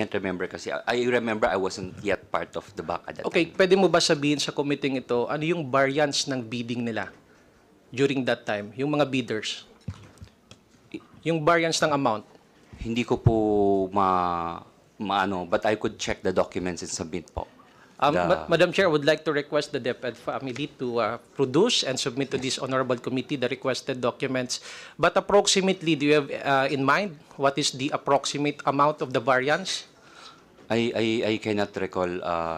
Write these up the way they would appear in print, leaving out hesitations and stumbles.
can't remember kasi. I remember I wasn't yet part of the back at that Okay, time. pwede mo ba sabihin sa committee ito, ano yung variance ng bidding nila during that time? Yung mga bidders. Yung variance ng amount. Hindi ko po maano, but I could check the documents and submit po. Madam Chair, I would like to request the DepEd family to produce and submit to this honorable committee the requested documents. But approximately, do you have in mind what is the approximate amount of the variance? I cannot recall,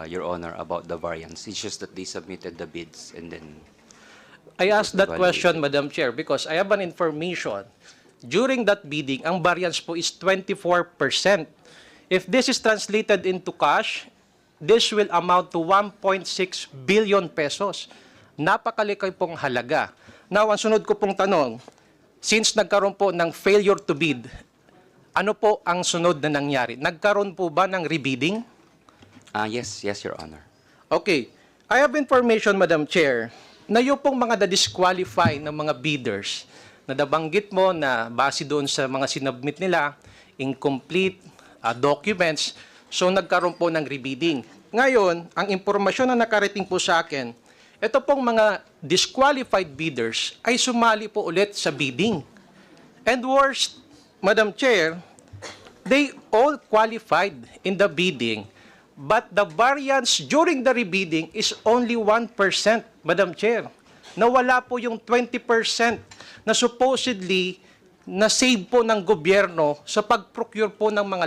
Your Honor, about the variance. It's just that they submitted the bids and then... I asked that Evaluate. question, Madam Chair, because I have an information. During that bidding, ang variance po is 24%. If this is translated into cash, this will amount to 1.6 billion pesos. Napakalaki pong halaga. Now, ang sunod ko pong tanong, since nagkaroon po ng failure to bid, ano po ang sunod na nangyari? Nagkaroon po ba ng rebidding? Yes, Your Honor. Okay. I have information, Madam Chair, na yung pong mga na-disqualify ng mga bidders na nabanggit mo na base doon sa mga sinubmit nila, incomplete documents, so nagkaroon po ng rebidding. Ngayon, ang impormasyon na nakarating po sa akin, ito pong mga disqualified bidders ay sumali po ulit sa bidding. And worst, Madam Chair, they all qualified in the bidding, but the variance during the rebidding is only 1%, Madam Chair. Nawala po yung 20% na supposedly na-save po ng gobyerno sa pag-procure po ng mga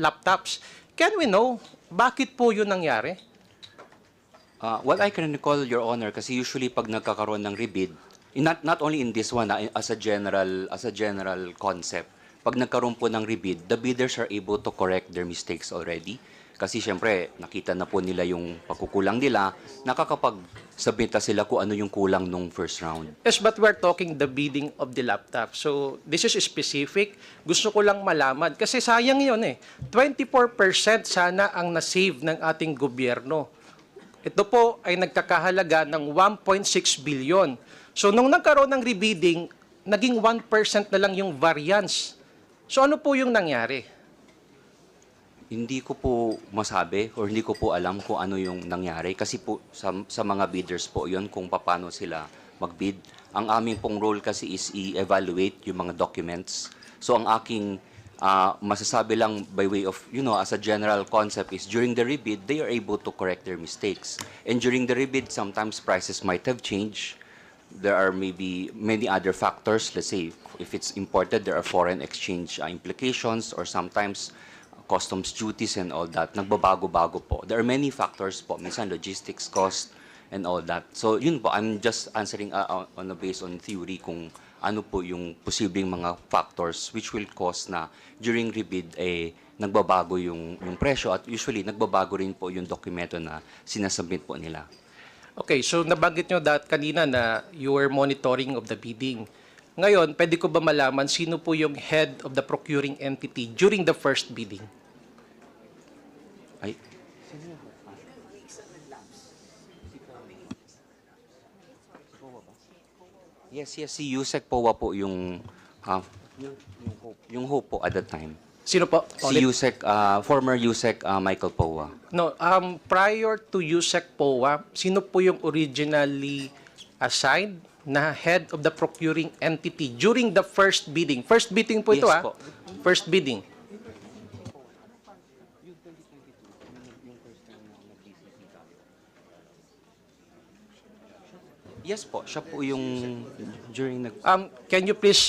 laptops. Can we know, bakit po yun nangyari? What I can recall, Your Honor, kasi usually pag nagkakaroon ng rebid, not only in this one, as a general concept, pag nagkaroon po ng rebid, the bidders are able to correct their mistakes already. Kasi siyempre, nakita na po nila yung pagkukulang nila, nakakapag-submit na sila kung ano yung kulang nung first round. Yes, but we're talking the bidding of the laptop. So, this is specific. Gusto ko lang malaman. Kasi sayang yun eh. 24% sana ang nasave ng ating gobyerno. Ito po ay nagkakahalaga ng 1.6 billion. So, nung nagkaroon ng rebidding, naging 1% na lang yung variance. So, ano po yung nangyari? Hindi ko po masabi or hindi ko po alam kung ano yung nangyari kasi po sa mga bidders po yon kung paano sila magbid. Ang aming pong role kasi is i-evaluate yung mga documents. So ang aking masasabi lang by way of, as a general concept is during the rebid, they are able to correct their mistakes. And during the rebid, sometimes prices might have changed. There are maybe many other factors. Let's say if it's imported, there are foreign exchange implications or sometimes customs duties and all that, nagbabago-bago po. There are many factors po, minsan logistics cost and all that. So yun po, I'm just answering based on theory kung ano po yung posibleng mga factors which will cause na during rebid nagbabago yung presyo at usually nagbabago rin po yung dokumento na sinasubmit po nila. Okay, so nabanggit nyo kanina na you were monitoring of the bidding. Ngayon, pwede ko ba malaman sino po yung head of the procuring entity during the first bidding? Ay, yes, si Yusek Powa po yung Hope po at that time. Sino po? Si Yusek, former Yusek Michael Powa. No, prior to Yusek Powa, sino po yung originally assigned na head of the procuring entity during the first bidding? First bidding po ito, Yes po. First bidding. Yes po, siya po yung during Can you please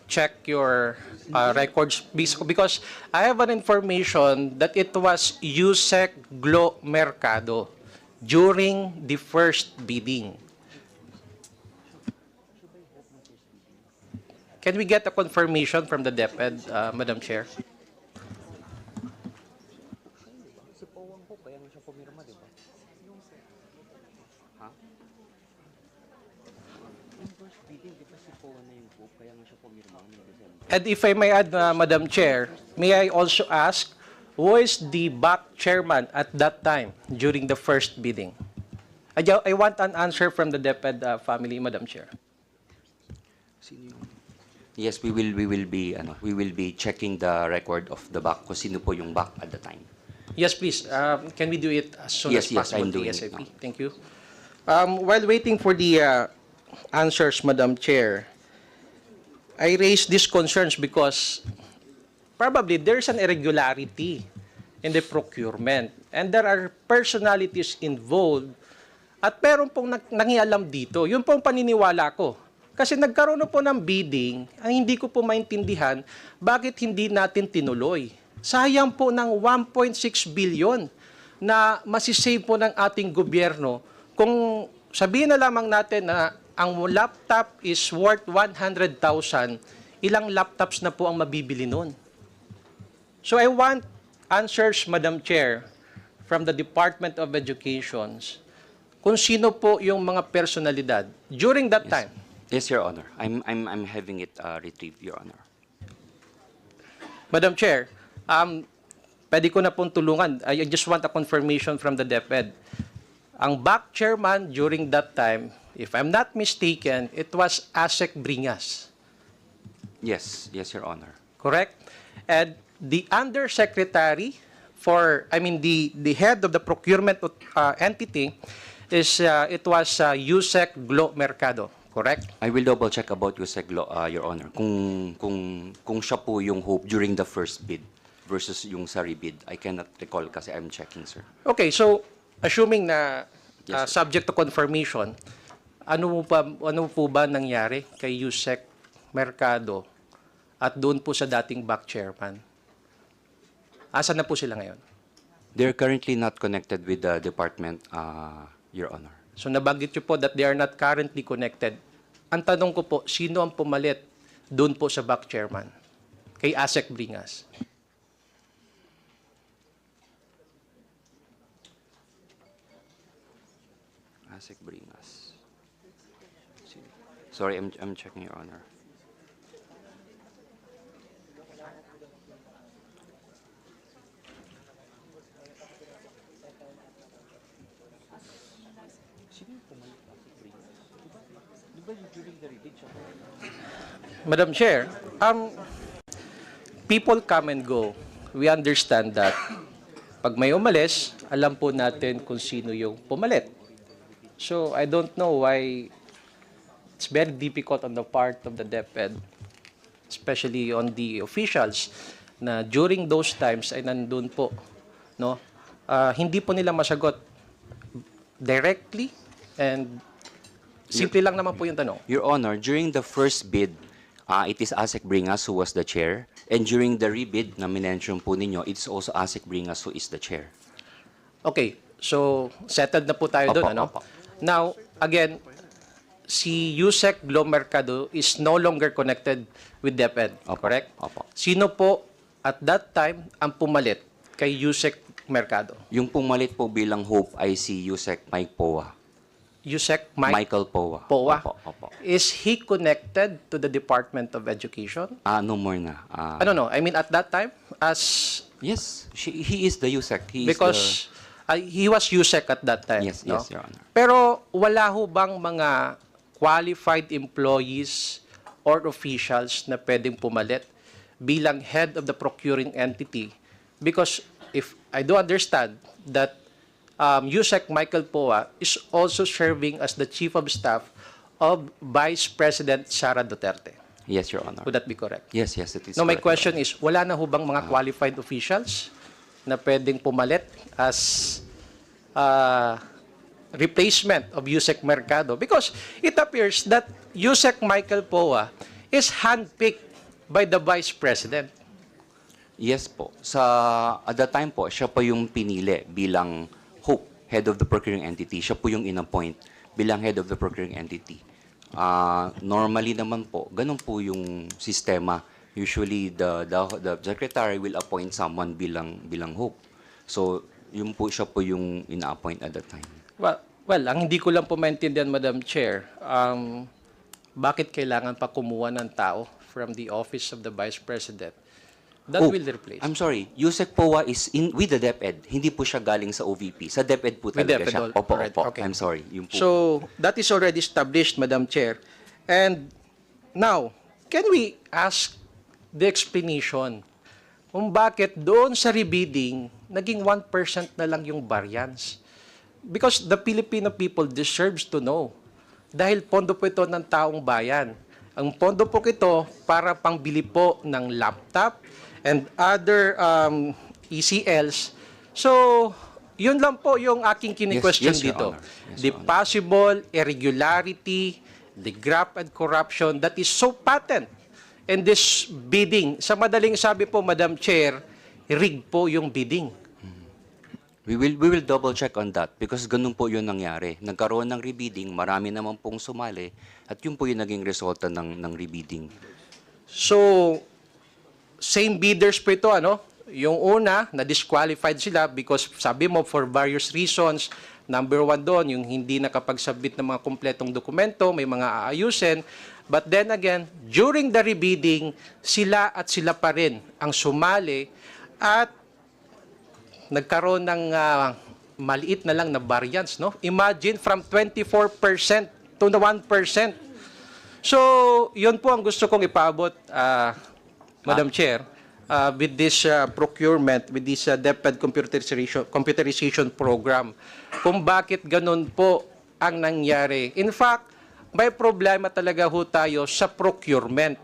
check your records? Because I have an information that it was Yusek Glo Mercado during the first bidding. Can we get a confirmation from the DepEd, Madam Chair? And if I may add, Madam Chair, may I also ask, who is the back chairman at that time during the first bidding? I want an answer from the DepEd family, Madam Chair. Yes, we will be checking the record of the back kung sino po yung back at the time. Yes, please. Can we do it as soon Yes, as yes, possible, I'm doing it ASAP? now. Thank you. While waiting for the answers, Madam Chair, I raise these concerns because probably there's an irregularity in the procurement and there are personalities involved at meron pong nangialam dito. Yun pong paniniwala ko. Kasi nagkaroon na po ng bidding, ang hindi ko po maintindihan bakit hindi natin tinuloy. Sayang po ng 1.6 billion na masisave po ng ating gobyerno kung sabihin na lamang natin na ang laptop is worth 100,000, ilang laptops na po ang mabibili nun? So I want answers, Madam Chair, from the Department of Education kung sino po yung mga personalidad during that time. Yes, Your Honor. I'm having it retrieved, Your Honor. Madam Chair, pwede ko na pong tulungan. I just want a confirmation from the DepEd. Ang back chairman during that time, if I'm not mistaken, it was Asek Bringas. Yes, yes, Your Honor. Correct? And the undersecretary for, the head of the procurement entity is, it was Yusek Glo Mercado. Correct? I will double check about Yusek Glo, Your Honor. Kung siya po yung hope during the first bid versus yung sa rebid, I cannot recall kasi I'm checking, sir. Okay, so assuming na Yes, sir. subject to confirmation, ano po ba nangyari kay Yusek Mercado at doon po sa dating back chairman? Asan na po sila ngayon? They're currently not connected with the department, Your Honor. So nabanggit niyo po that they are not currently connected. Ang tanong ko po, sino ang pumalit doon po sa back chairman? Kay Asek Bringas. Asek Bringas. Sorry, I'm checking, Your Honor. Madam Chair, people come and go. We understand that. Pag may umalis, alam po natin kung sino yung pumalit. So, I don't know why it's very difficult on the part of the DepEd, especially on the officials, na during those times ay nandun po. No? Hindi po nila masagot directly and simple lang naman po yung tanong. Your Honor, during the first bid, it is Asek Bringas who was the chair. And during the rebid na minention po ninyo, it's also Asek Bringas who is the chair. Okay, so settled na po tayo Opo, doon, ano? opo. Now, again, si Yusek Glo Mercado is no longer connected with DepEd, Opo, correct? opo. Sino po at that time ang pumalit kay Yusek Mercado? Yung pumalit po bilang hope ay si Yusek Mike Poa. Yusek Michael Poa. Poa? Opo, opo. Is he connected to the Department of Education? No more na. I don't know. I mean, at that time, as Yes, he is the Yusek. He is because he was Yusek at that time. Yes, no? yes, Your Honor. Pero wala ho bang mga qualified employees or officials na pwedeng pumalit bilang head of the procuring entity? Because if I do understand that Yusek Michael Poa is also serving as the Chief of Staff of Vice President Sara Duterte. Yes, Your Honor. Would that be correct? Yes, yes, it is. No, my correct, question is, wala na ho bang mga qualified officials na pwedeng pumalit as replacement of Yusek Mercado? Because it appears that Yusek Michael Poa is handpicked by the Vice President. Yes po. At that time po, siya po yung pinili bilang hope, head of the procuring entity. Siya po yung inappoint bilang head of the procuring entity. Normally naman po, ganun po yung sistema. Usually, the secretary will appoint someone bilang hope. So, yun po siya po yung ina-appoint at that time. Well, ang hindi ko lang po maintindihan, Madam Chair, bakit kailangan pa kumuha ng tao from the office of the Vice President that will replace? I'm sorry. Yusek Poa is with the DepEd. Hindi po siya galing sa OVP. Sa DepEd po With talaga DepEd, siya. Opo, alright, opo. okay. I'm sorry. Yun po. So, that is already established, Madam Chair. And now, can we ask the explanation kung bakit doon sa rebidding, naging 1% na lang yung variance? Because the Filipino people deserves to know. Dahil pondo po ito ng taong bayan. Ang pondo po ito para pangbili po ng laptop and other ECLs. So, yun lang po yung aking kini-question Yes, Your dito. Honor. Yes, The Your Honor. possible irregularity, the graft and corruption that is so patent in this bidding. Sa madaling sabi po, Madam Chair, rig po yung bidding. We will double check on that because ganun po yun nangyari. Nagkaroon ng rebidding, marami naman pong sumali at yun po yung naging resulta ng rebidding. So, same bidders po ito, ano? Yung una, na-disqualified sila because sabi mo for various reasons. Number one doon, yung hindi nakapag-submit ng mga kumpletong dokumento, may mga aayusin. But then again, during the rebidding, sila pa rin ang sumali at nagkaroon ng maliit na lang na variance, no? Imagine from 24% to the 1%. So, yun po ang gusto kong ipaabot, Madam Chair, with this procurement, with this DepEd computerization program, kung bakit ganun po ang nangyari. In fact, may problema talaga ho tayo sa procurement,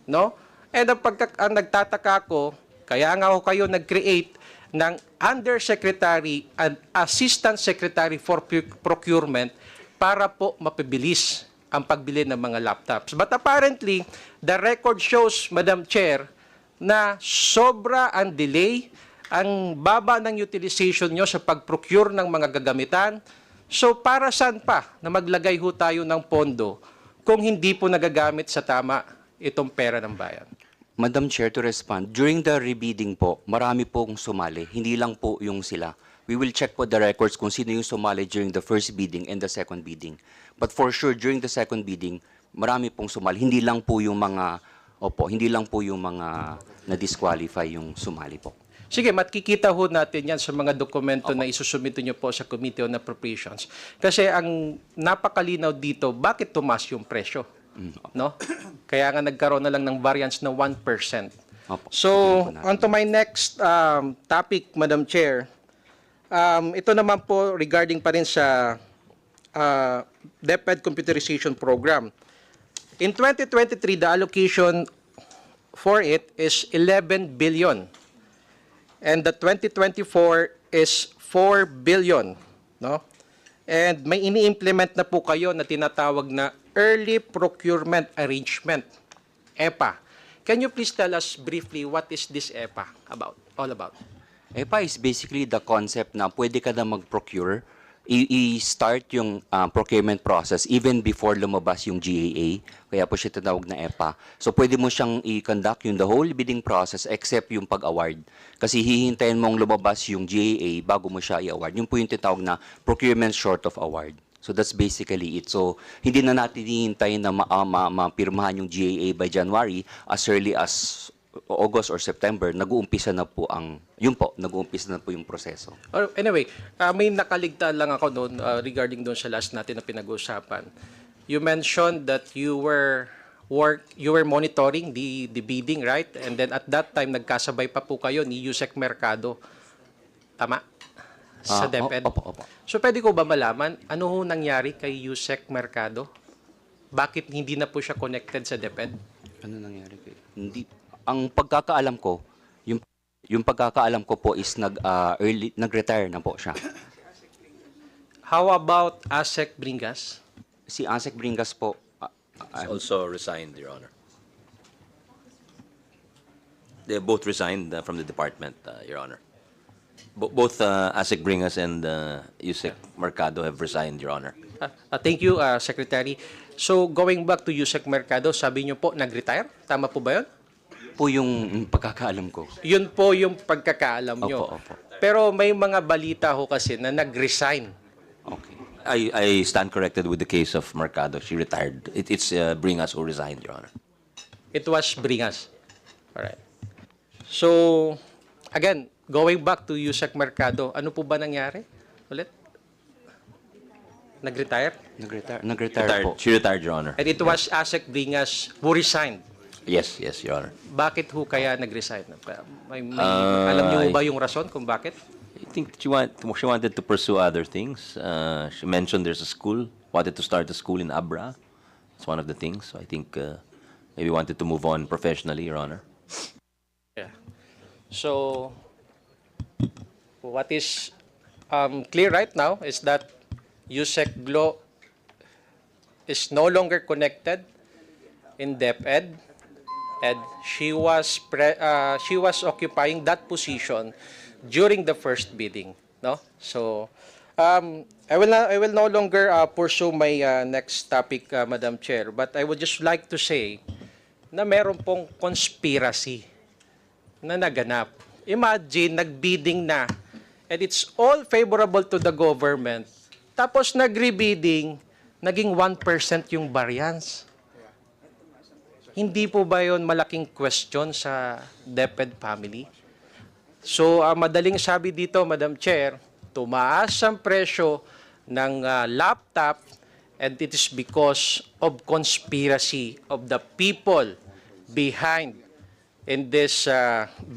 no? And ang nagtataka ko, kaya nga ho kayo nag-create ng Undersecretary and Assistant Secretary for Procurement para po mapibilis ang pagbili ng mga laptops. But apparently, the record shows, Madam Chair, na sobra ang delay, ang baba ng utilization nyo sa pag-procure ng mga gagamitan. So para saan pa na maglagay ho tayo ng pondo kung hindi po nagagamit sa tama itong pera ng bayan? Madam Chair, to respond, during the rebidding po, marami pong sumali, hindi lang po yung sila. We will check po the records kung sino yung sumali during the first bidding and the second bidding. But for sure, during the second bidding, marami pong sumali. Hindi lang po yung mga na-disqualify yung sumali po. Sige, makikita ho natin yan sa mga dokumento na isusumito nyo po sa Committee on Appropriations. Kasi ang napakalinaw dito, bakit tumas yung presyo? No? Kaya nga nagkaroon na lang ng variance na 1%. Opo. So, on to my next topic, Madam Chair. Ito naman po regarding pa rin sa DepEd Computerization Program. In 2023, the allocation for it is 11 billion. And the 2024 is 4 billion. No? And may ini-implement na po kayo na tinatawag na Early Procurement Arrangement, EPA. Can you please tell us briefly what is this EPA all about? EPA is basically the concept na pwede ka na mag-procure, i-start yung procurement process even before lumabas yung GAA. Kaya po siya tinawag na EPA. So pwede mo siyang i-conduct yung the whole bidding process except yung pag-award. Kasi hihintayin mong lumabas yung GAA bago mo siya i-award. Yun po yung tinatawag na procurement short of award. So that's basically it. So hindi na natin hihintayin na mapirmahan yung GAA by January, as early as August or September, nag-uumpisa na po yung proseso. Anyway, may nakaligtaan lang ako doon regarding doon sa last natin na pinag-uusapan. You mentioned that you were monitoring the bidding, right? And then at that time, nagkasabay pa po kayo ni Yusek Mercado. Tama? Sa DepEd. Opo. So pwede ko ba malaman ano ho nangyari kay Yusek Mercado? Bakit hindi na po siya connected sa DepEd? Ano nangyari kay? Hindi. Ang pagkakaalam ko, yung pagkakaalam ko po is nag-retire na po siya. How about Asek Bringas? Si Asek Bringas po, He's also resigned, Your Honor. They both resigned from the department, Your Honor. Both Asik Bringas and Yusek Mercado have resigned, Your Honor. Thank you, Secretary. So, going back to Yusek Mercado, sabi niyo po, nag-retire? Tama po ba yun? po yung pagkakaalam ko. Yun po yung pagkakaalam nyo. Opo. Pero may mga balita ho kasi na nag-resign. Okay. I stand corrected with the case of Mercado. She retired. It's Bringas who resigned, Your Honor. It was Bringas. Alright. So, again, going back to Yusek Mercado, ano po ba nangyari? Ulit? Nag-retire? Nag-retire po. She retired, Your Honor. And it was Asek Bringas who resigned. Yes, yes, Your Honor. Bakit ho kaya nag-resign? Alam niyo ba yung rason kung bakit? I think she wanted to pursue other things. She mentioned there's a school, wanted to start a school in Abra. It's one of the things. So I think maybe wanted to move on professionally, Your Honor. Yeah. So, what is clear right now is that Yusek Glo is no longer connected in DepEd, and she was occupying that position during the first bidding. No, so I will no longer pursue my next topic, Madam Chair. But I would just like to say na meron pong conspiracy na naganap. Imagine, nagbidding na, and it's all favorable to the government. Tapos nagre-bidding, naging 1% yung variance. Hindi po ba yun malaking question sa DepEd family? So, madaling sabi dito, Madam Chair, tumaas ang presyo ng laptop, and it is because of conspiracy of the people behind in this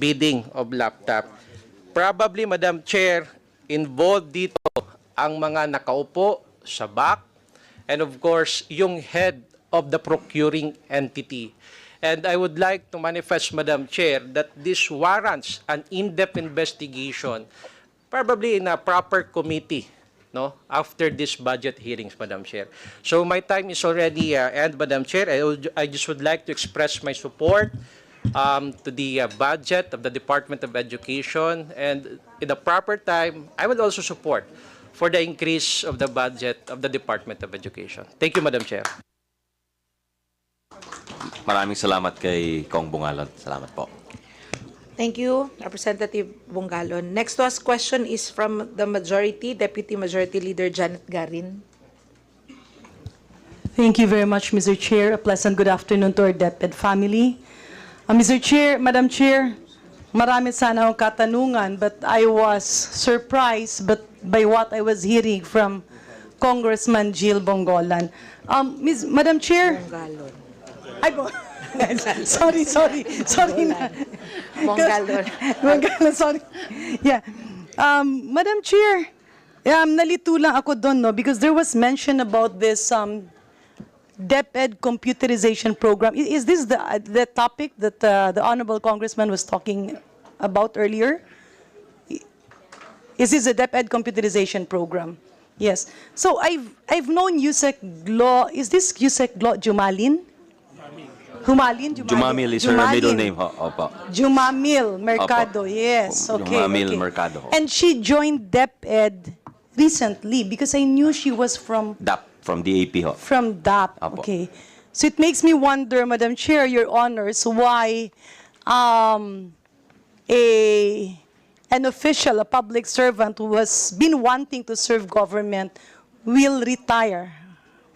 bidding of laptop. Probably, Madam Chair, involved dito ang mga nakaupo sa back, and of course, yung head of the procuring entity. And I would like to manifest, Madam Chair, that this warrants an in-depth investigation, probably in a proper committee, no, after this budget hearings, Madam Chair. So my time is already end, Madam Chair. I just would like to express my support to the budget of the Department of Education, and in the proper time, I would also support for the increase of the budget of the Department of Education. Thank you, Madam Chair. Maraming salamat kay Kong Bungalon. Salamat po. Thank you, Representative Bungalon. Next to ask question is from the majority, Deputy Majority Leader Janet Garin. Thank you very much, Mr. Chair. A pleasant good afternoon to our DepEd family. Mr. Chair, Madam Chair, marami sana akong katanungan, but I was surprised by what I was hearing from Congressman Jill Bongolan. Madam Chair, Bungalon. sorry na. Bungalon. Bungalon, sorry. Yeah. Madam Chair, nalito lang ako doon, no, because there was mention about this DepEd computerization program. Is this the topic that the Honorable Congressman was talking about earlier? Is this a DepEd computerization program? Yes. So I've known Yusek Glo. Is this Yusek Glo Jumalin? Jumamil is her middle name. Opo. Jumamil Mercado. Opo. Yes. Okay. Jumamil okay. Mercado. And she joined DepEd recently because I knew she was from DAP, from DAP ho. DAP. Opo. Okay. So it makes me wonder, Madam Chair, Your Honors, why an official, a public servant who has been wanting to serve government will retire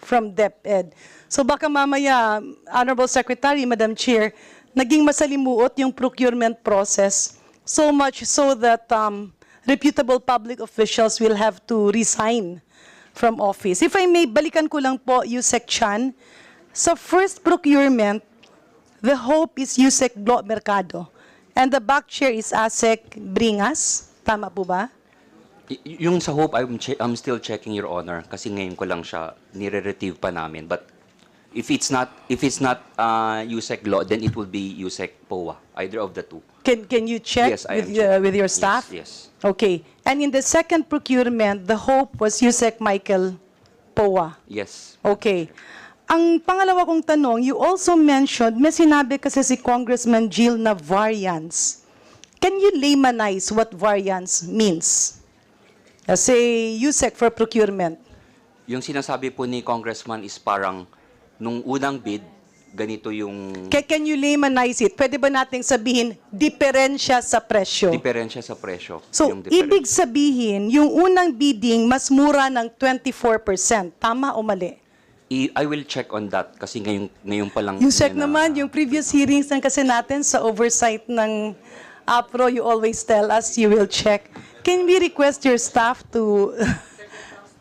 from DepEd. So baka mamaya, Honorable Secretary, Madam Chair, naging masalimuot yung procurement process, so much so that reputable public officials will have to resign from office. If I may, balikan ko lang po, Yusek Chan. Sa first procurement, the hope is Yusek Glo Mercado. And the back chair is ASEC Bringas. Tama po ba? Yung sa Hope, I'm still checking, Your Honor, kasi ngayon ko lang siya nire-retrieve pa namin. But if it's not Yusek Law, then it will be Yusek POA, either of the two. Can you check Yes, I am checking. with your staff? Yes. Okay. And in the second procurement, the hope was Yusek Michael POA. Yes. Okay. Ang pangalawa kong tanong, you also mentioned, may sinabi kasi si Congressman Jill na variance. Can you laymanize what variance means? Say, Yusek for procurement. Yung sinasabi po ni Congressman is parang nung unang bid, ganito yung Can you laymanize it? Pwede ba nating sabihin, diferensya sa presyo? diferensya sa presyo. So, Yung difference. ibig sabihin, yung unang bidding mas mura ng 24%. Tama o mali? I will check on that kasi ngayon pa lang. Yusek na- naman, yung previous hearings ng kasi natin sa oversight ng APRO, you always tell us you will check. Can we request your staff to...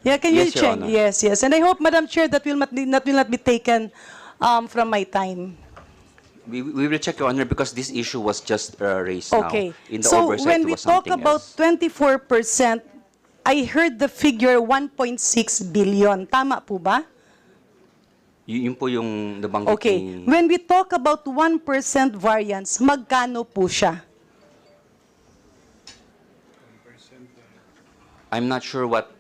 Yeah, can you Yes, Your check? Honor. Yes, yes. And I hope, Madam Chair, that will not be taken from my time. We will check, Your Honor, because this issue was just raised Okay. now. In the So oversight, when it we was talk something about else. 24%, I heard the figure 1.6 billion. Tama po ba? Yun po yung nabanggit Okay. ni... When we talk about 1% variance, magkano po siya? I'm not sure what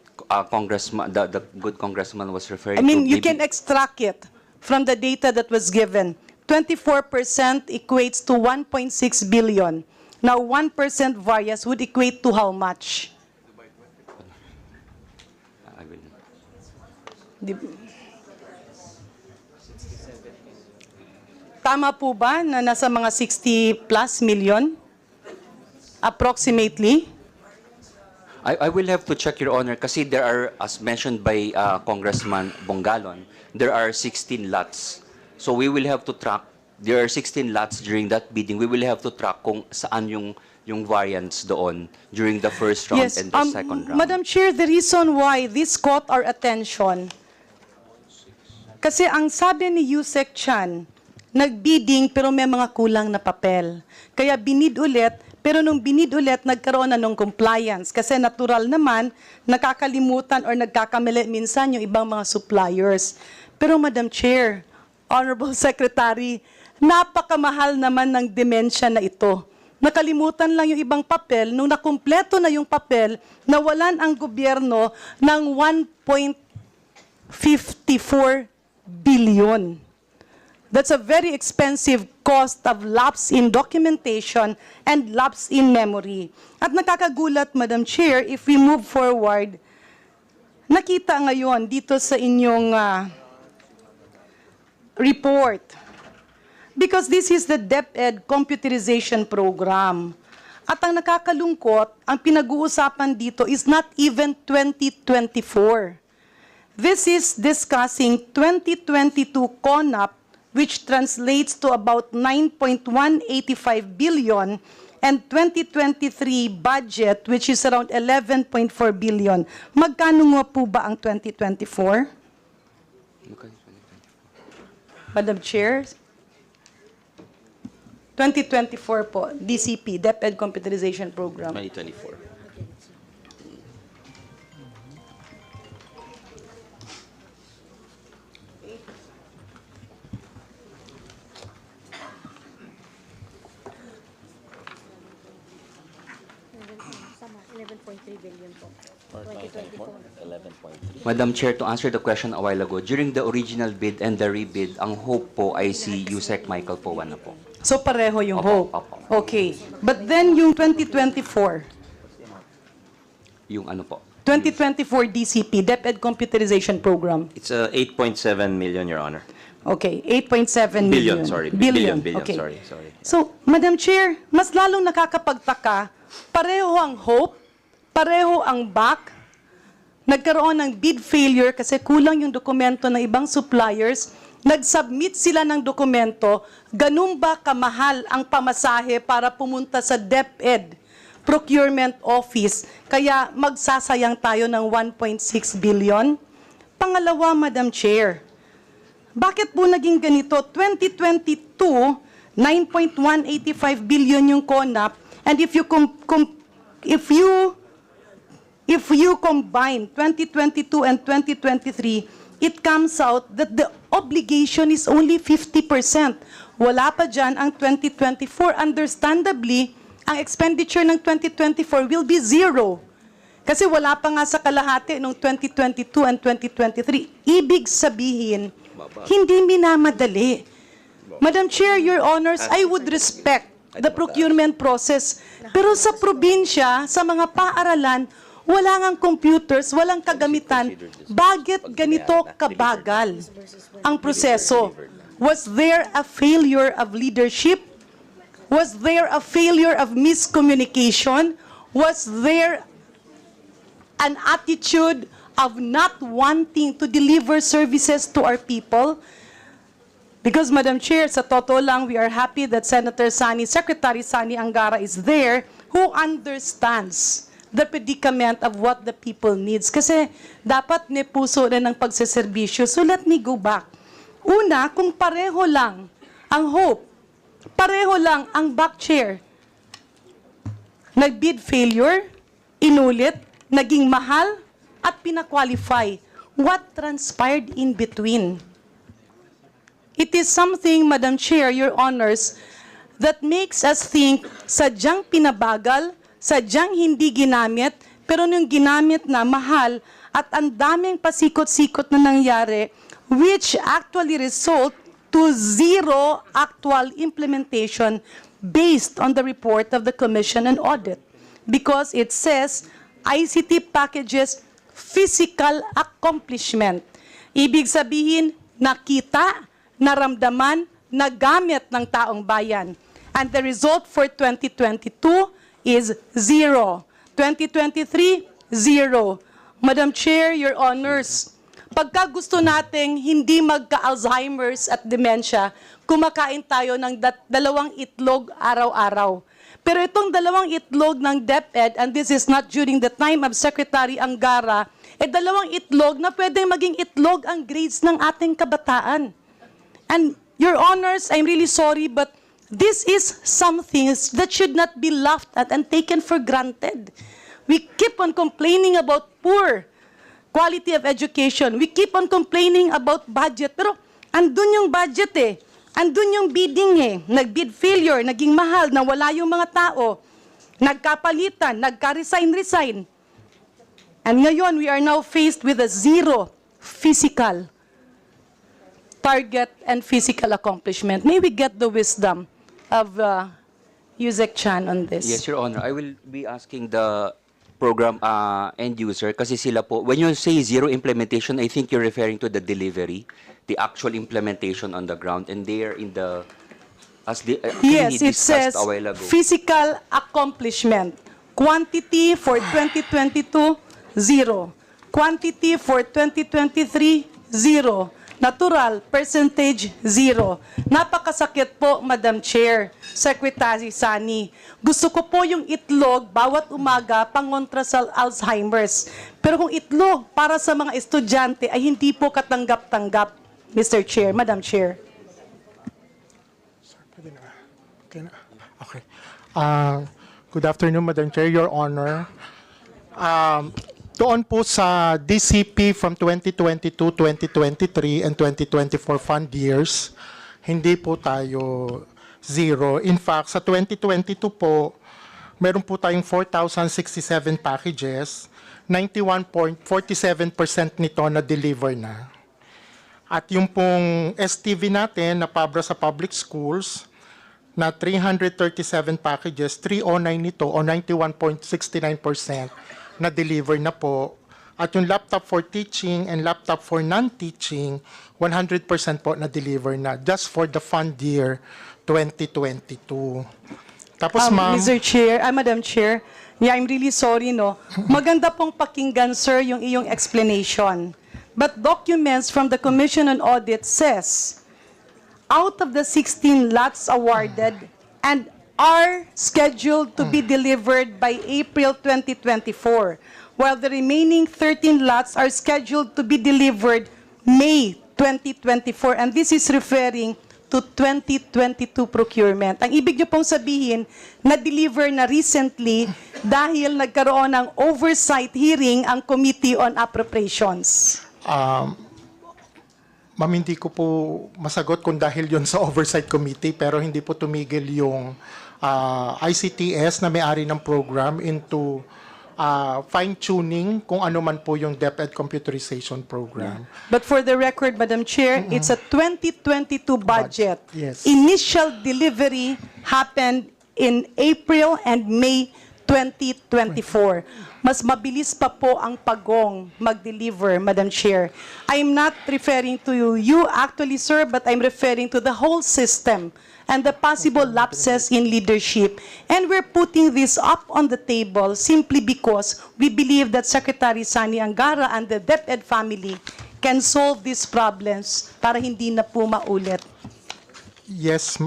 congressman, the good congressman was referring I to. mean, you Maybe- can extract it from the data that was given. 24% equates to 1.6 billion. Now, 1% variance would equate to how much? I will... Di- Tama po ba na nasa mga 60 plus million? Approximately? I will have to check, Your Honor, kasi there are, as mentioned by Congressman Bongalon, there are 16 lots. So we will have to track, there are 16 lots during that bidding. We will have to track kung saan yung variance doon during the first round and the second round. Madam Chair, the reason why this caught our attention, kasi ang sabi ni Yusek Chan, nagbidding pero may mga kulang na papel. Kaya binid ulit, pero nung binid ulit, nagkaroon na ng compliance. Kasi natural naman, nakakalimutan or nagkakamali minsan yung ibang mga suppliers. Pero Madam Chair, Honorable Secretary, napakamahal naman ng demensya na ito. Nakalimutan lang yung ibang papel, nung nakumpleto na yung papel, nawalan ang gobyerno ng 1.54 billion. That's a very expensive cost of lapse in documentation and lapse in memory. At nakakagulat, Madam Chair, if we move forward, nakita ngayon dito sa inyong report, because this is the DepEd computerization program. At ang nakakalungkot, ang pinag-uusapan dito is not even 2024. This is discussing 2022 CONAP, which translates to about 9.185 billion, and 2023 budget, which is around 11.4 billion. Magkano nga po ba ang 2024? Madam Chair? 2024 po, DCP, DepEd Computerization Program. 2024. Sama, 11.3 billion po. 2024. Madam Chair, to answer the question a while ago, during the original bid and the rebid, ang hope po ay si Yusek Michael Powa na po. So pareho yung Opo, hope. opo. Okay. But then yung 2024, Yung ano po. 2024 DCP, DepEd Computerization Program. It's 8.7 million, Your Honor. Okay, 8.7 million. Billion, sorry. Billion, Billion, okay. sorry. So, Madam Chair, mas lalong nakakapagtaka, pareho ang hope, pareho ang back, nagkaroon ng bid failure kasi kulang yung dokumento ng ibang suppliers, nag-submit sila ng dokumento, ganun ba kamahal ang pamasahe para pumunta sa DepEd Procurement Office, kaya magsasayang tayo ng 1.6 billion? Pangalawa, Madam Chair, bakit po naging ganito? 2022, 9.185 billion yung CONAP, and if you combine 2022 and 2023, it comes out that the obligation is only 50%. Wala pa dyan ang 2024. Understandably, ang expenditure ng 2024 will be zero. Kasi wala pa nga sa kalahati noong 2022 and 2023. Ibig sabihin, hindi minamadali. Madam Chair, Your Honors, I would respect the procurement process. Pero sa probinsya, sa mga paaralan, wala ngang computers, walang kagamitan. Bakit ganito kabagal ang proseso? Was there a failure of leadership? Was there a failure of miscommunication? Was there an attitude of not wanting to deliver services to our people? Because, Madam Chair, sa totoo lang, we are happy that Senator Sani, Secretary Sani Angara is there, who understands the predicament of what the people needs. Kasi dapat may puso rin ng pagseserbisyo. So let me go back. Una, kung pareho lang ang hope Pareho lang ang back chair. Nag-bid failure, inulit, naging mahal, at pinakwalify. What transpired in between? It is something, Madam Chair, Your Honors, that makes us think sadyang pinabagal, sadyang hindi ginamit, pero nung ginamit na mahal at ang daming pasikot-sikot na nangyari, which actually result to zero actual implementation based on the report of the Commission and Audit. Because it says ICT packages physical accomplishment. Ibig sabihin, nakita, naramdaman, nagamit ng taong bayan. And the result for 2022 is zero. 2023, zero. Madam Chair, Your Honors, pagka gusto nating hindi magka-Alzheimer's at dementia, kumakain tayo ng 2 itlog araw-araw. Pero itong 2 itlog ng DepEd, and this is not during the time of Secretary Angara, 2 itlog na pwedeng maging itlog ang grades ng ating kabataan. And Your Honors, I'm really sorry, but this is something that should not be laughed at and taken for granted. We keep on complaining about poor quality of education. We keep on complaining about budget. Pero andun yung budget eh. Andun yung bidding eh. Nag-bid failure, naging mahal, nawala yung mga tao. Nagkapalitan, nagka-resign. And ngayon, we are now faced with a zero physical target and physical accomplishment. May we get the wisdom of Yusek Chan on this? Yes, Your Honor. I will be asking the program end user kasi sila po, when you say zero implementation, I think you're referring to the delivery, the actual implementation on the ground, and they are in the, as the, Yes, he it says discussed a while ago. physical accomplishment. Quantity for 2022, zero. Quantity for 2023, zero. Natural, percentage, zero. Napakasakit po, Madam Chair, Secretary Sani. Gusto ko po yung itlog bawat umaga pangontra sa Alzheimer's. Pero kung itlog para sa mga estudyante ay hindi po katanggap-tanggap, Mr. Chair, Madam Chair. Okay. Okay. Good afternoon, Madam Chair, Your Honor. Doon po sa DCP from 2022, 2023, and 2024 fund years, hindi po tayo zero. In fact, sa 2022 po, meron po tayong 4,067 packages, 91.47% nito na-deliver na. At yung pong STV natin na pabra sa public schools, na 337 packages, 309 nito o 91.69% na-deliver na po. At yung laptop for teaching and laptop for non-teaching, 100% po na-deliver na just for the fund year 2022. Tapos ma'am, Mr. Chair, Madam Chair, yeah, I'm really sorry, no. Maganda pong pakinggan, sir, yung iyong explanation. But documents from the Commission on Audit says, out of the 16 lots awarded and are scheduled to be delivered by April 2024, while the remaining 13 lots are scheduled to be delivered May 2024. And this is referring to 2022 procurement. Ang ibig niyo pong sabihin, na-deliver na recently dahil nagkaroon ng oversight hearing ang Committee on Appropriations. ma'am, hindi ko po masagot kung dahil yon sa Oversight Committee, pero hindi po tumigil yung ICTS na may-ari ng program into fine-tuning kung ano man po yung DepEd computerization program. But for the record, Madam Chair, it's a 2022 budget. Yes. Initial delivery happened in April and May 2024. Mas mabilis pa po ang pagong mag-deliver, Madam Chair. I'm not referring to you actually, sir, but I'm referring to the whole system and the possible lapses in leadership. And we're putting this up on the table simply because we believe that Secretary Sani Angara and the DepEd family can solve these problems para hindi na po maulit. Yes,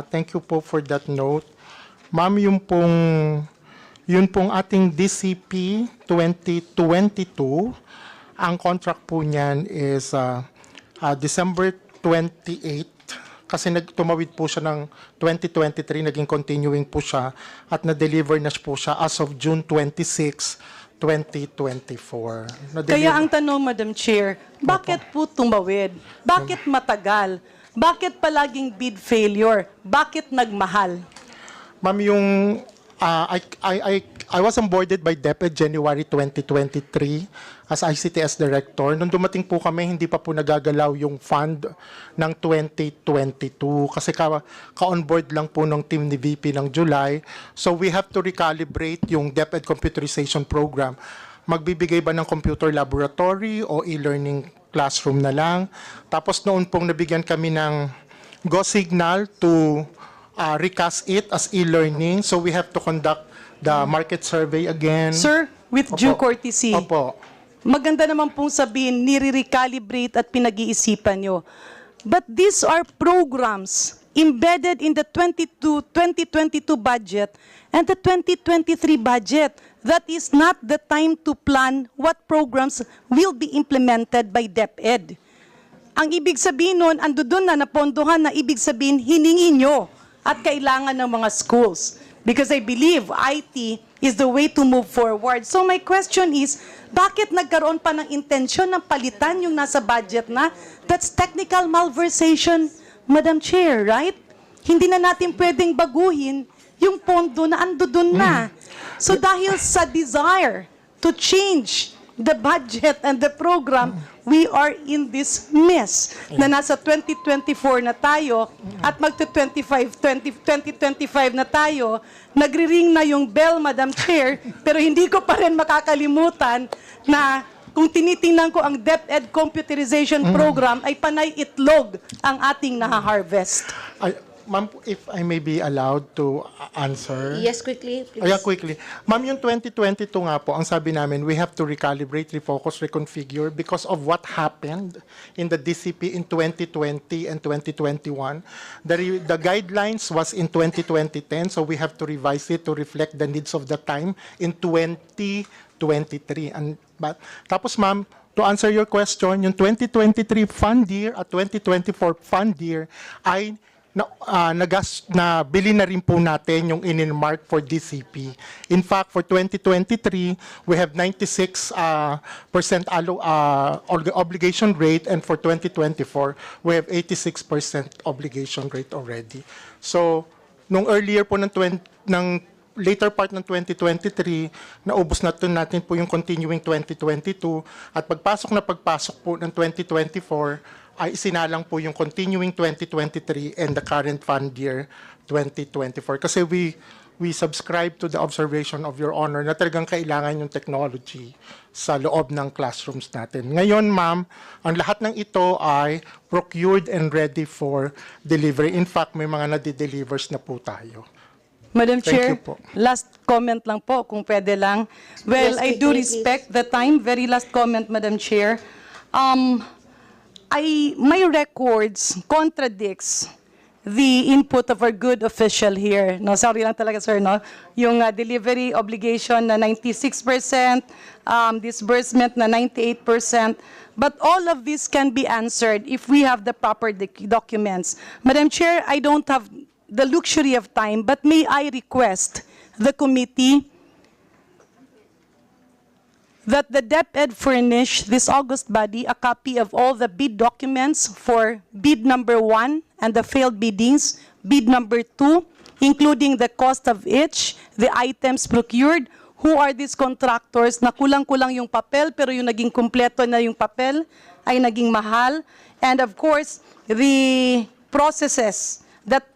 thank you po for that note. Ma'am, yun pong ating DCP 2022, ang contract po niyan is December 28, kasi tumawid po siya ng 2023, naging continuing po siya at na-deliver na po siya as of June 26, 2024. Kaya ang tanong, Madam Chair, bakit po tumawid? Bakit matagal? Bakit palaging bid failure? Bakit nagmahal? Ma'am, yung I was onboarded by DepEd January 2023 as ICTS Director. Nung dumating po kami, hindi pa po nagagalaw yung fund ng 2022 kasi ka-onboard lang po ng team ni VP ng July. So we have to recalibrate yung DepEd computerization program. Magbibigay ba ng computer laboratory o e-learning classroom na lang? Tapos noon pong nabigyan kami ng go signal to recast it as e-learning. So we have to conduct the market survey again. Sir, with due courtesy, Opo. maganda naman pong sabihin, nire-recalibrate at pinag-iisipan nyo. But these are programs embedded in the 2022 budget and the 2023 budget. That is not the time to plan what programs will be implemented by DepEd. Ang ibig sabihin nun, ando doon na napondohan na ibig sabihin, hiningi nyo at kailangan ng mga schools. Because I believe IT is the way to move forward. So my question is, bakit nagkaroon pa ng intensyon ng palitan yung nasa budget na? That's technical malversation, Madam Chair, right? Hindi na natin pwedeng baguhin yung pondo na ando doon na. So dahil sa desire to change the budget and the program, we are in this mess na nasa 2024 na tayo at magto-2025 na tayo, nagri-ring na yung bell, Madam Chair, pero hindi ko pa rin makakalimutan na kung tinitingnan ko ang DepEd computerization program ay panay itlog ang ating naha-harvest. Ma'am, if I may be allowed to answer. Yes, quickly, please. Yeah, quickly. Ma'am, yung 2022 nga po, ang sabi namin, we have to recalibrate, refocus, reconfigure because of what happened in the DCP in 2020 and 2021. The guidelines was in 2010, so we have to revise it to reflect the needs of the time in 2023. Tapos ma'am, to answer your question, yung 2023 fund year at 2024 fund year ay bili na rin po natin yung in-mark for DCP. In fact, for 2023, we have 96% obligation rate, and for 2024, we have 86% obligation rate already. So, nung earlier po ng later part ng 2023, naubos natin po yung continuing 2022, at pagpasok po ng 2024, ay isinalang po yung continuing 2023 and the current fund year 2024. Kasi we subscribe to the observation of Your Honor na talagang kailangan yung technology sa loob ng classrooms natin. Ngayon, ma'am, ang lahat ng ito ay procured and ready for delivery. In fact, may mga nade-delivers na po tayo. Madam Thank Chair, you po. last comment lang po, kung pwede lang. Well, Yes, I do quickly, respect the time. Very last comment, Madam Chair. My records contradicts the input of our good official here. No, sorry lang talaga, sir, no? Yung delivery obligation na 96%, disbursement na 98%. But all of this can be answered if we have the proper documents. Madam Chair, I don't have the luxury of time, but may I request the committee that the DepEd furnish this August body a copy of all the bid documents for bid number 1 and the failed biddings, bid number 2, including the cost of each, the items procured, who are these contractors na kulang-kulang yung papel pero yung naging kumpleto na yung papel ay naging mahal, and of course, the processes that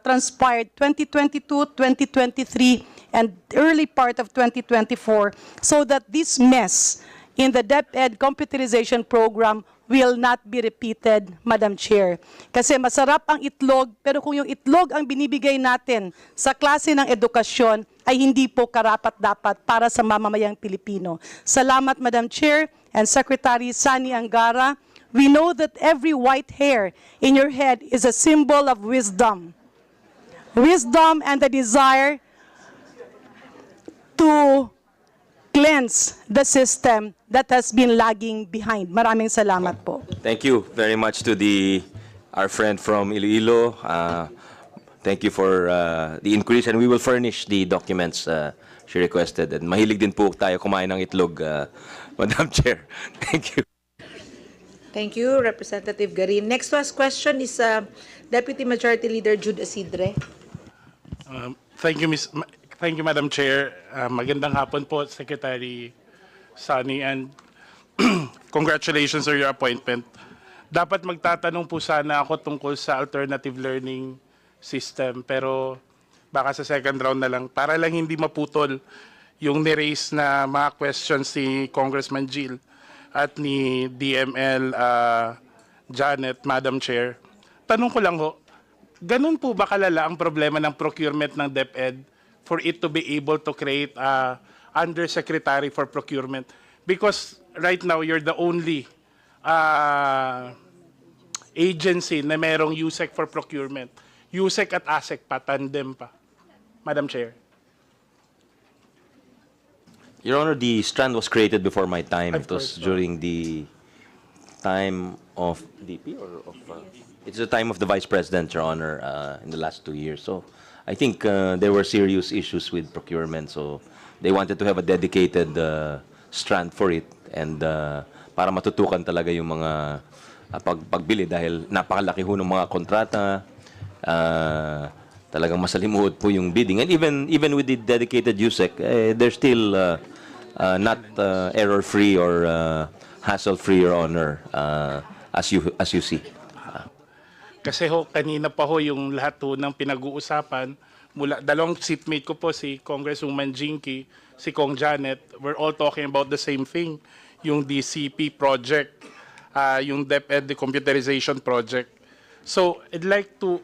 transpired 2022, 2023, and early part of 2024, so that this mess in the DepEd computerization program will not be repeated, Madam Chair. Kasi masarap ang itlog, pero kung yung itlog ang binibigay natin sa klase ng edukasyon, ay hindi po karapat-dapat para sa mamamayang Pilipino. Salamat, Madam Chair and Secretary Sani Angara. We know that every white hair in your head is a symbol of wisdom. Wisdom and the desire to cleanse the system that has been lagging behind. Maraming salamat po. Thank you very much to the our friend from Iloilo. Thank you for the increase, and we will furnish the documents she requested. And mahilig din po tayo kumain ng itlog, Madam Chair. Thank you. Thank you, Representative Garin. Next to ask question is Deputy Majority Leader Jude Asidre. Thank you, Madam Chair. Magandang hapon po, Secretary Sonny, and congratulations on your appointment. Dapat magtatanong po sana ako tungkol sa alternative learning system, pero baka sa second round na lang, para lang hindi maputol yung ni-raise na mga questions ni Congressman Jill at ni DML Janet, Madam Chair. Tanong ko lang ho, ganun po ba kalala ang problema ng procurement ng DepEd for it to be able to create a undersecretary for procurement? Because right now, you're the only agency na merong USEC for procurement. USEC at ASEC pa, tandem pa. Madam Chair. Your Honor, the strand was created before my time. Of It was course, during the time of DP or of... it's the time of the Vice President, Your Honor, in the last 2 years. So I think there were serious issues with procurement. So they wanted to have a dedicated strand for it, and para matutukan talaga yung mga pagbili dahil napakalaki ho ng mga kontrata, talagang masalimuot po yung bidding. And even with the dedicated USEC, they're still not error-free or hassle-free, Your Honor, as you see. Kasi ho, kanina pa ho yung lahat ho ng pinag-uusapan, mula, dalawang seatmate ko po, si Congresswoman Jinky, si Kong Janet, we're all talking about the same thing, yung DCP project, yung DepEd, the computerization project. So, I'd like to,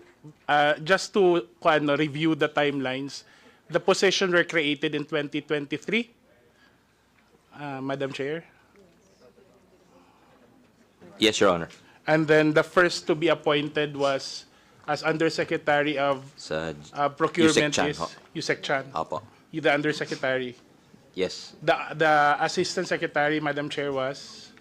just to review the timelines, the position were created in 2023, Madam Chair. Yes, Your Honor. And then the first to be appointed was as Undersecretary of Sa Procurement Yusek Chan, is ho. Yusek Chan. Apo. The Undersecretary. Yes. The Assistant Secretary, Madam Chair, was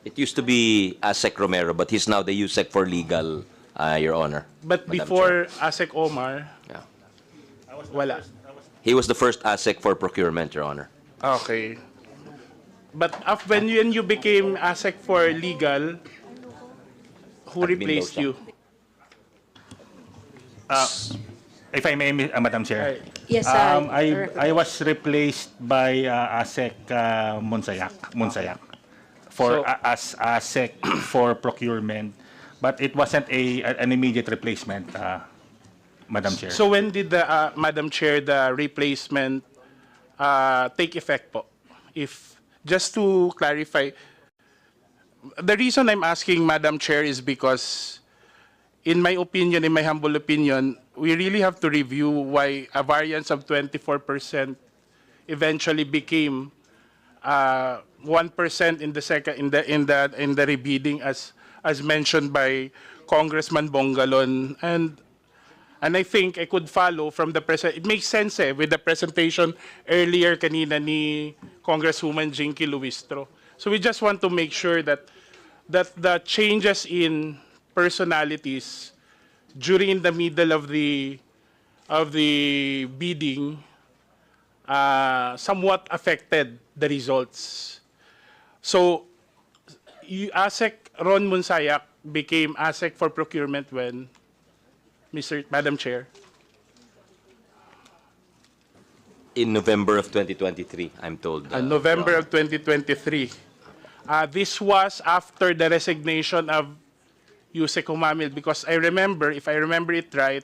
It used to be ASEC Romero, but he's now the USEC for legal, Your Honor. but Madam before ASEC Omar, Yeah. wala. He was the first ASEC for procurement, Your Honor. Okay. But when you became ASEC for legal, who Admin replaced daw siya. you? If I may, Madam Chair. Yes, I was replaced by ASEC Monsayak for So- as ASEC for procurement, but it wasn't an immediate replacement, Madam Chair. So when did the Madam Chair the replacement take effect po? If just to clarify, the reason I'm asking Madam Chair is because in my opinion, in my humble opinion, we really have to review why a variance of 24% eventually became 1% in the second in the rebidding as mentioned by Congressman Bongalon. And I think I could follow from the it makes sense with the presentation earlier kanina ni Congresswoman Jinky Luistro. So we just want to make sure that the changes in personalities during the middle of the bidding somewhat affected the results. So ASEC Ron Munsayak became ASEC for procurement when Madam Chair. In November of 2023, I'm told. November Your of 2023. This was after the resignation of Yusek Humamil, because I remember, if I remember it right,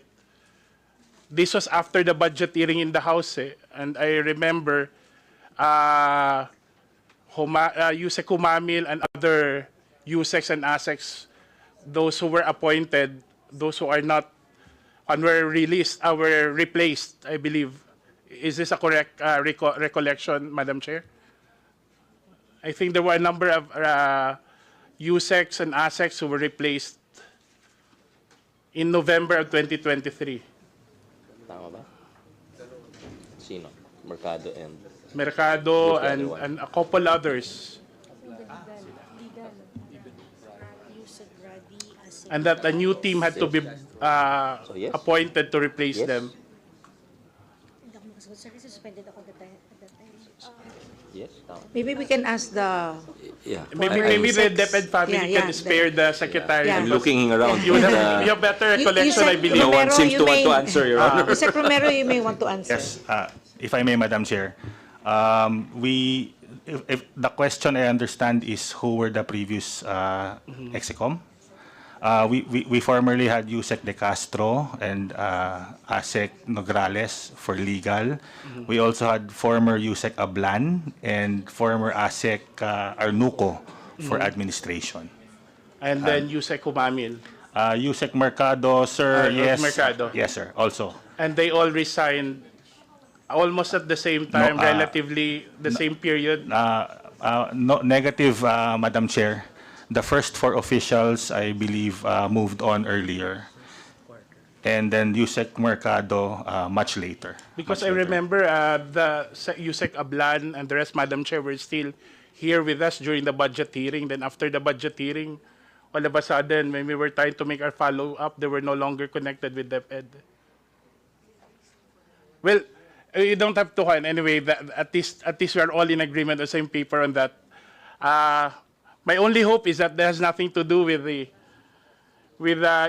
this was after the budget hearing in the House, and I remember Yusek Humamil and other USECs and ASECs, those who were appointed, those who are not, and were released, were replaced, I believe. Is this a correct recollection, Madam Chair? I think there were a number of USECs and ASECs who were replaced in November of 2023. Tama ba? Sino? Mercado and... Mercado and a couple others. Legal. Yusek Radi. and that a new team had to be yes. appointed to replace Yes. them. Hindi ako makasagot, sir, kasi suspended ako at that time. Yes, tama. Maybe we can ask the, Yeah. Maybe the DepEd family Yeah, can yeah. spare the secretary. Yeah. I'm because looking around. You but, have, you have better recollection, I Yusek believe. no one Romero, seems you to want to may- answer, Your Honor. Mr. Romero, you may want to answer. Yes, if I may, Madam Chair. If the question I understand is who were the previous Execom. We formerly had Yusek De Castro and Asek Nograles for legal. We also had former Yusek Ablan and former Asek Arnuco for administration. And then Yusek Humamil. Yusek Mercado, sir, yes. Mercado. Yes, sir, also. And they all resigned almost at the same time, relatively the same period. No, negative, Madam Chair. The first 4 officials, I believe, moved on earlier. And then Yusek Mercado much later. Because Much I later. remember Yusek Ablan and the rest, Madam Chair, were still here with us during the budget hearing. Then after the budget hearing, all of a sudden, when we were trying to make our follow-up, they were no longer connected with DepEd. Well, you don't have to. Anyway, at least we are all in agreement on the same paper on that. My only hope is that that has nothing to do with the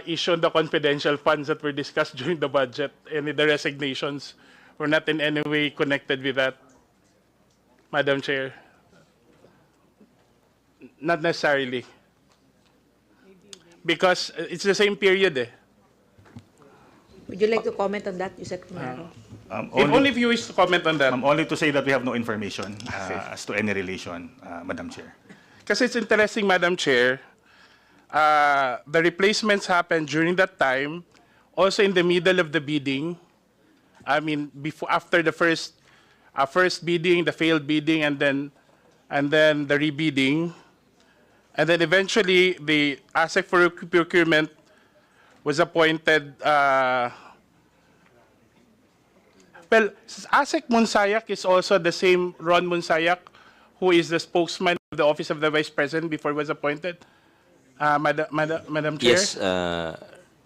issue on the confidential funds that were discussed during the budget, and the resignations were not in any way connected with that, Madam Chair. Not necessarily. Because it's the same period. Would you like to comment on that, Yusek Romero? If only if you wish to comment on that. Only to say that we have no information as to any relation, Madam Chair. Kasi it's interesting, Madam Chair, the replacements happened during that time, also in the middle of the bidding. I mean, after the first bidding, the failed bidding, and then the rebidding. And then eventually, the ASEC for procurement was appointed. Well, ASEC Monsayak is also the same Ron Monsayak, who is the spokesman of the Office of the Vice President before he was appointed. Madam Chair? Yes,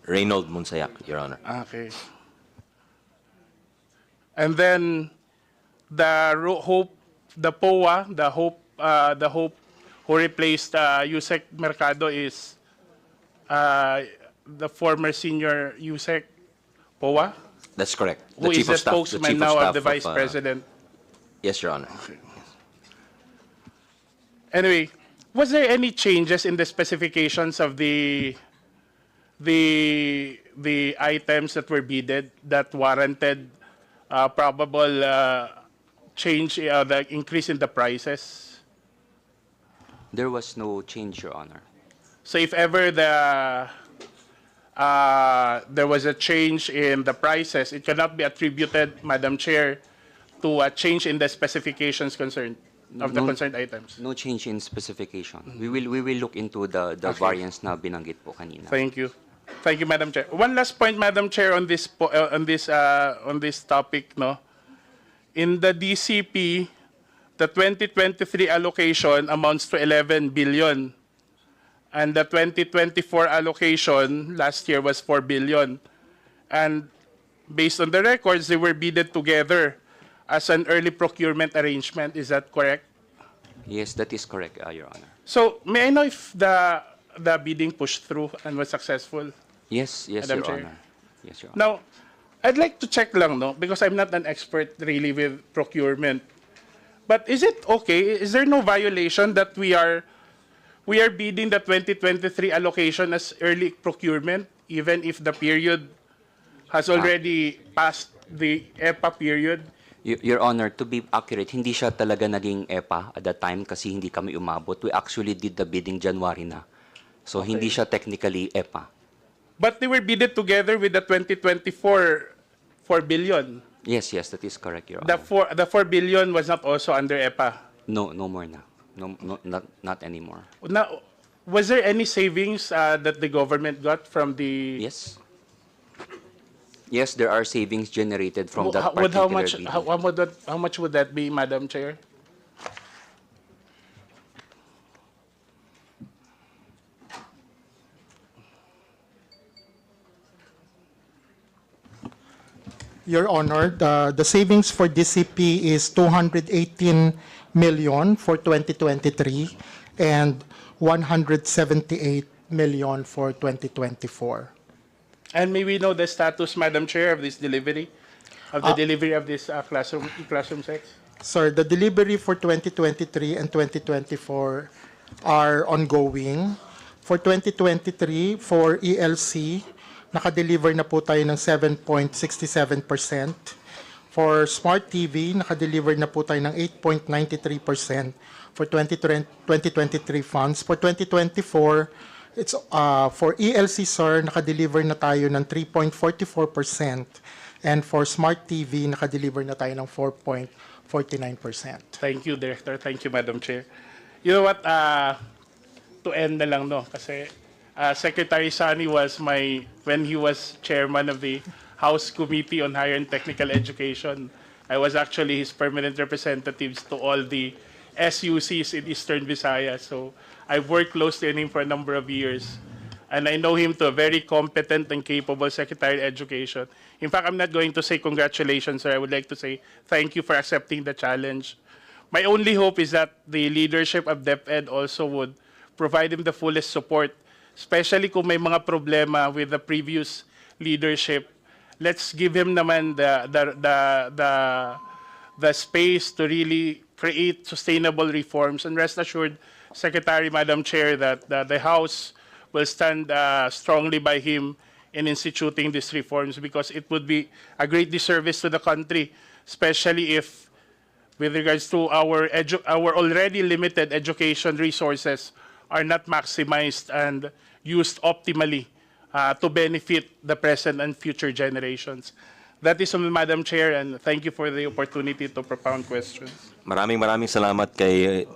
Reynold Monsayak, Your Honor. Okay. And then the POA, the Hope who replaced Yusek Mercado is the former senior Yusek POA, That's correct. who is Chief the of Staff- spokesman Chief now of Staff the Vice President. Yes, Your Honor. Anyway, was there any changes in the specifications of the items that were bidded that warranted probable change, the increase in the prices? There was no change, Your Honor. So if ever there was a change in the prices, it cannot be attributed, Madam Chair, to a change in the specifications concerned of the No. concerned items. No change in specification. We will look into the variance na binanggit po kanina. Thank you. Thank you, Madam Chair. One last point, Madam Chair, on this topic, no. In the DCP, the 2023 allocation amounts to 11 billion. And the 2024 allocation last year was 4 billion. And based on the records, they were bidded together as an early procurement arrangement. Is that correct? Yes, that is correct, Your Honor. So may I know if the bidding pushed through and was successful? Yes, Madam Your Chair. Honor. Yes, Your Honor. Now, I'd like to check lang, no, because I'm not an expert really with procurement. But is it okay? Is there no violation that we are bidding the 2023 allocation as early procurement, even if the period has already passed the EPA period? Your Honor, to be accurate, hindi siya talaga naging EPA at that time kasi hindi kami umabot. We actually did the bidding January na. So hindi siya technically EPA. But they were bidded together with the 2024 4 billion. Yes, that is correct, Your Honor. The 4 billion was not also under EPA. No more na. No, not anymore. Now, was there any savings that the government got from the? Yes. Yes, there are savings generated from that How particular much? bidding. How much would that be, Madam Chair? Your Honor, the savings for DCP is 218 million for 2023 and 178 million for 2024. And may we know the status, Madam Chair, of this delivery? Of the delivery of this classroom sets? Sir, the delivery for 2023 and 2024 are ongoing. For 2023, for ELC, nakadeliver na po tayo ng 7.67%. For Smart TV, nakadeliver na po tayo ng 8.93% for 2023 funds. For 2024, it's for ELC, sir, nakadeliver na tayo ng 3.44%. And for Smart TV, nakadeliver na tayo ng 4.49%. Thank you, Director. Thank you, Madam Chair. You know what? To end na lang, no? Kasi Secretary Sani was when he was chairman of the House Committee on Higher and Technical Education, I was actually his permanent representatives to all the SUCs in Eastern Visayas. So I've worked closely with him for a number of years. And I know him to a very competent and capable Secretary of Education. In fact, I'm not going to say congratulations, sir. I would like to say thank you for accepting the challenge. My only hope is that the leadership of DepEd also would provide him the fullest support, especially kung may mga problema with the previous leadership. Let's give him naman the space to really create sustainable reforms. And rest assured, Secretary, Madam Chair, that the House will stand strongly by him in instituting these reforms, because it would be a great disservice to the country, especially if, with regards to our already limited education resources, are not maximized and used optimally to benefit the present and future generations. That is all, Madam Chair, and thank you for the opportunity to propound questions. Maraming salamat kay